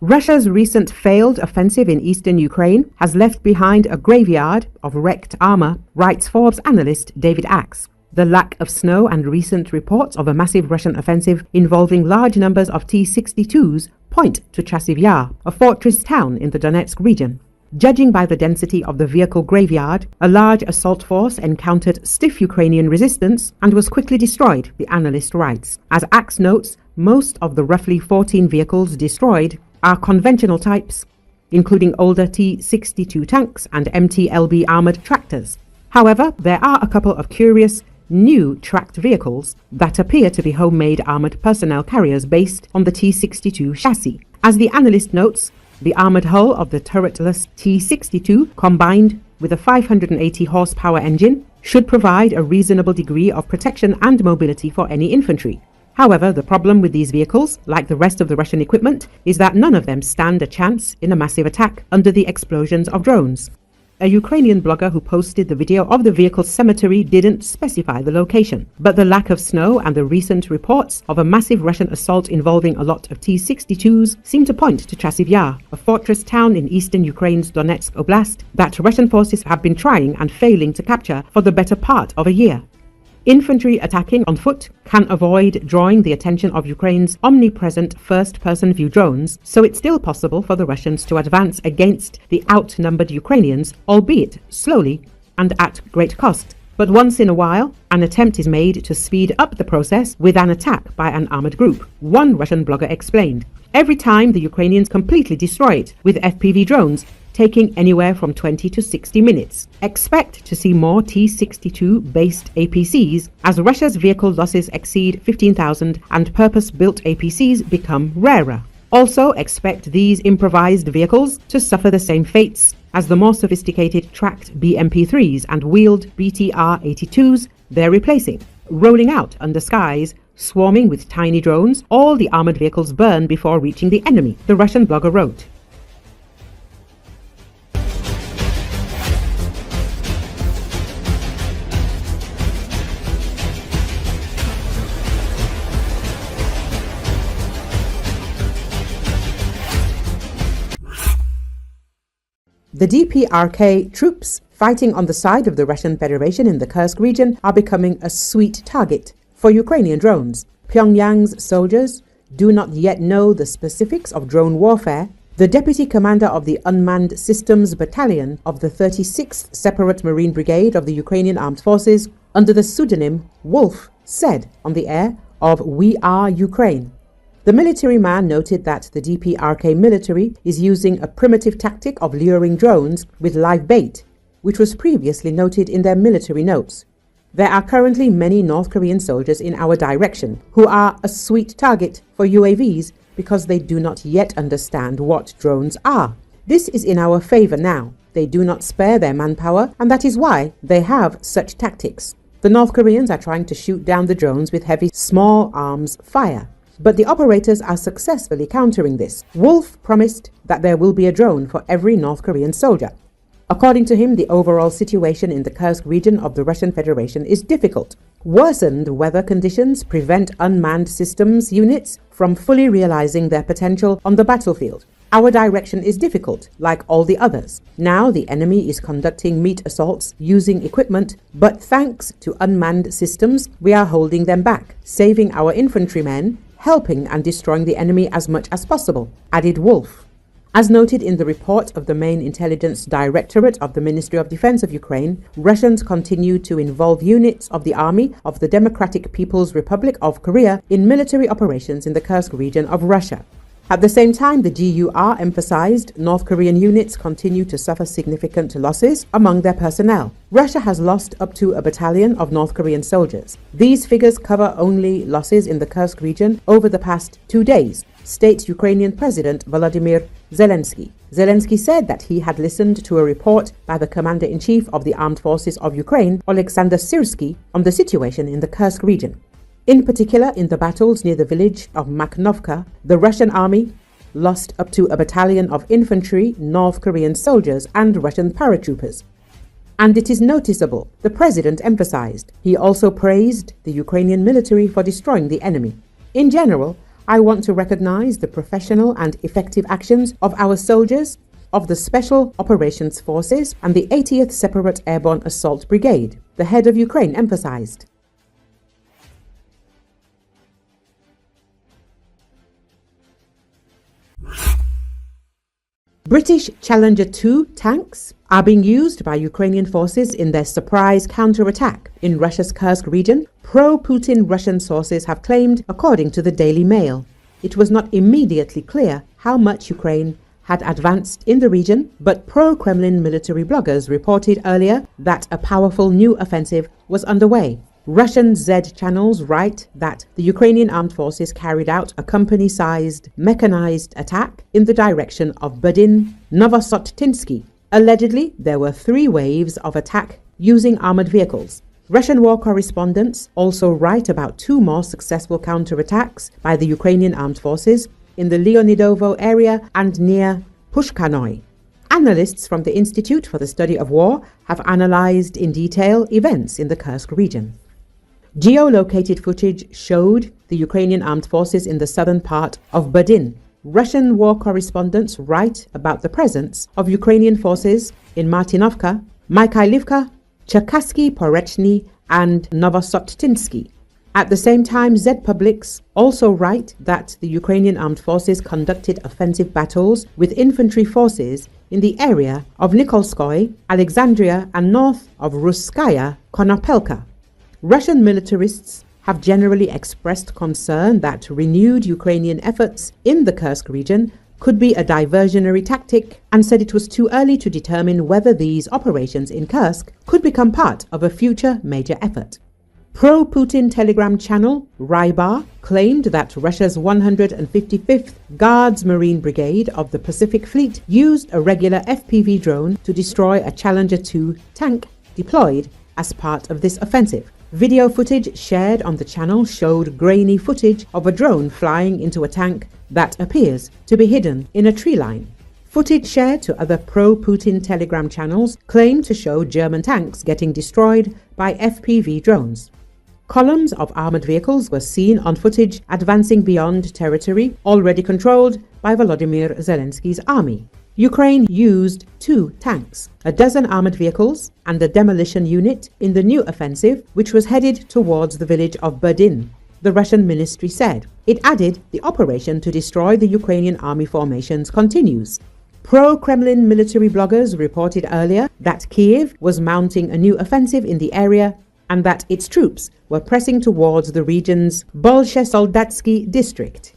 Russia's recent failed offensive in eastern Ukraine has left behind a graveyard of wrecked armor, writes Forbes analyst David Axe. The lack of snow and recent reports of a massive Russian offensive involving large numbers of T-62s point to Chasiv Yar, a fortress town in the Donetsk region. Judging by the density of the vehicle graveyard, a large assault force encountered stiff Ukrainian resistance and was quickly destroyed, the analyst writes. As Axe notes, most of the roughly 14 vehicles destroyed are conventional types, including older T-62 tanks and MT-LB armored tractors. However, there are a couple of curious new tracked vehicles that appear to be homemade armored personnel carriers based on the T-62 chassis. As the analyst notes, the armored hull of the turretless T-62, combined with a 580 horsepower engine, should provide a reasonable degree of protection and mobility for any infantry. However, the problem with these vehicles, like the rest of the Russian equipment, is that none of them stand a chance in a massive attack under the explosions of drones. A Ukrainian blogger who posted the video of the vehicle's cemetery didn't specify the location, but the lack of snow and the recent reports of a massive Russian assault involving a lot of T-62s seem to point to Chasiv Yar, a fortress town in eastern Ukraine's Donetsk Oblast that Russian forces have been trying and failing to capture for the better part of a year. Infantry attacking on foot can avoid drawing the attention of Ukraine's omnipresent first-person view drones, so it's still possible for the Russians to advance against the outnumbered Ukrainians, albeit slowly and at great cost. But once in a while, an attempt is made to speed up the process with an attack by an armored group, one Russian blogger explained. Every time the Ukrainians completely destroy it with FPV drones, taking anywhere from 20 to 60 minutes. Expect to see more T-62 based APCs as Russia's vehicle losses exceed 15,000 and purpose-built APCs become rarer. Also expect these improvised vehicles to suffer the same fates as the more sophisticated tracked BMP-3s and wheeled BTR-82s they're replacing. Rolling out under skies swarming with tiny drones, all the armored vehicles burn before reaching the enemy, the Russian blogger wrote. The DPRK troops fighting on the side of the Russian Federation in the Kursk region are becoming a sweet target for Ukrainian drones. Pyongyang's soldiers do not yet know the specifics of drone warfare. The deputy commander of the Unmanned Systems Battalion of the 36th Separate Marine Brigade of the Ukrainian Armed Forces, under the pseudonym Wolf, said on the air of We Are Ukraine. The military man noted that the DPRK military is using a primitive tactic of luring drones with live bait, which was previously noted in their military notes. There are currently many North Korean soldiers in our direction who are a sweet target for UAVs because they do not yet understand what drones are. This is in our favor now. They do not spare their manpower, and that is why they have such tactics. The North Koreans are trying to shoot down the drones with heavy small arms fire. But the operators are successfully countering this. Wolf promised that there will be a drone for every North Korean soldier. According to him, the overall situation in the Kursk region of the Russian Federation is difficult. Worsened weather conditions prevent unmanned systems units from fully realizing their potential on the battlefield. Our direction is difficult, like all the others. Now the enemy is conducting meat assaults using equipment, but thanks to unmanned systems, we are holding them back, saving our infantrymen, helping and destroying the enemy as much as possible, added Wolf. As noted in the report of the main intelligence directorate of the Ministry of Defense of Ukraine, Russians continue to involve units of the Army of the Democratic People's Republic of Korea in military operations in the Kursk region of Russia. At the same time, the GUR emphasized North Korean units continue to suffer significant losses among their personnel. Russia has lost up to a battalion of North Korean soldiers. These figures cover only losses in the Kursk region over the past 2 days, states Ukrainian President Volodymyr Zelenski. Zelenski said that he had listened to a report by the Commander-in-Chief of the Armed Forces of Ukraine, Oleksandr Syrsky, on the situation in the Kursk region. In particular, in the battles near the village of Makhnovka, the Russian army lost up to a battalion of infantry, North Korean soldiers and Russian paratroopers. And it is noticeable, the president emphasized. He also praised the Ukrainian military for destroying the enemy. In general, I want to recognize the professional and effective actions of our soldiers, of the Special Operations Forces and the 80th Separate Airborne Assault Brigade, the head of Ukraine emphasized. British Challenger 2 tanks are being used by Ukrainian forces in their surprise counterattack in Russia's Kursk region, pro-Putin Russian sources have claimed, according to the Daily Mail. It was not immediately clear how much Ukraine had advanced in the region, but pro-Kremlin military bloggers reported earlier that a powerful new offensive was underway. Russian Z channels write that the Ukrainian Armed Forces carried out a company-sized mechanized attack in the direction of Budin, Novosotinsky. Allegedly, there were 3 waves of attack using armored vehicles. Russian war correspondents also write about 2 more successful counterattacks by the Ukrainian Armed Forces in the Leonidovo area and near Pushkanoy. Analysts from the Institute for the Study of War have analyzed in detail events in the Kursk region. Geolocated footage showed the Ukrainian armed forces in the southern part of Budin. Russian war correspondents write about the presence of Ukrainian forces in Martinovka, Mykhailivka, Cherkassky, Porechny, and Novosotinsky. At the same time, Z Publics also write that the Ukrainian armed forces conducted offensive battles with infantry forces in the area of Nikolskoye, Alexandria, and north of Russkaya Konopelka. Russian militarists have generally expressed concern that renewed Ukrainian efforts in the Kursk region could be a diversionary tactic and said it was too early to determine whether these operations in Kursk could become part of a future major effort. Pro-Putin Telegram channel Rybar claimed that Russia's 155th Guards Marine Brigade of the Pacific Fleet used a regular FPV drone to destroy a Challenger 2 tank deployed as part of this offensive. Video footage shared on the channel showed grainy footage of a drone flying into a tank that appears to be hidden in a tree line. Footage shared to other pro-Putin Telegram channels claimed to show German tanks getting destroyed by FPV drones. Columns of armored vehicles were seen on footage advancing beyond territory already controlled by Volodymyr Zelensky's army. Ukraine used 2 tanks, a dozen armored vehicles, and a demolition unit in the new offensive, which was headed towards the village of Budin, the Russian ministry said. It added the operation to destroy the Ukrainian army formations continues. Pro-Kremlin military bloggers reported earlier that Kiev was mounting a new offensive in the area and that its troops were pressing towards the region's Bolshe-Soldatsky district.